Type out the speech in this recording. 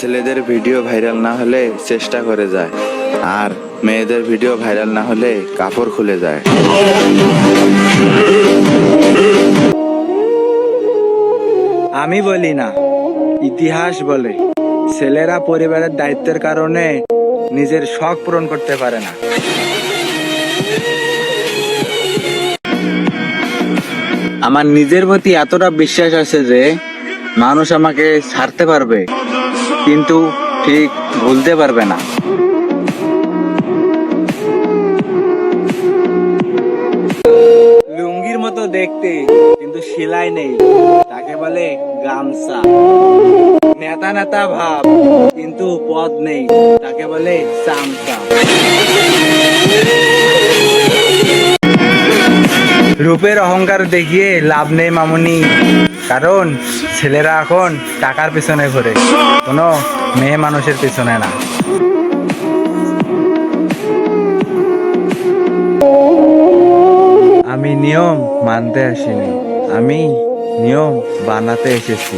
ছেলেদের video viral না হলে চেষ্টা করে যায়, আর মেয়েদের ভিডিও ভাইরাল না হলে কাপড় খুলে যায়। আমি বলি না, ইতিহাস বলে ছেলেরা পরিবারের দায়িত্বের কারণে নিজের শখ পূরণ করতে পারে না। আমার নিজের প্রতি এতটা বিশ্বাস আছে যে মানুষ আমাকে ছাড়তে পারবে, কিন্তু ঠিক ভুলতে পারবে না। লুঙ্গির মতো দেখতে কিন্তু সেলাই নেই, তাকে বলে গামছা। নেতা নেতা ভাব কিন্তু পদ নেই, তাকে বলে চামচা। রূপের অহংকার দেখিয়ে লাভ নেই মামুনি, কারণ ছেলেরা এখন টাকার পিছনে ঘোরে, কোনো মেয়ে মানুষের পিছনে না। আমি নিয়ম মানতে আসিনি, আমি নিয়ম বানাতে এসেছি।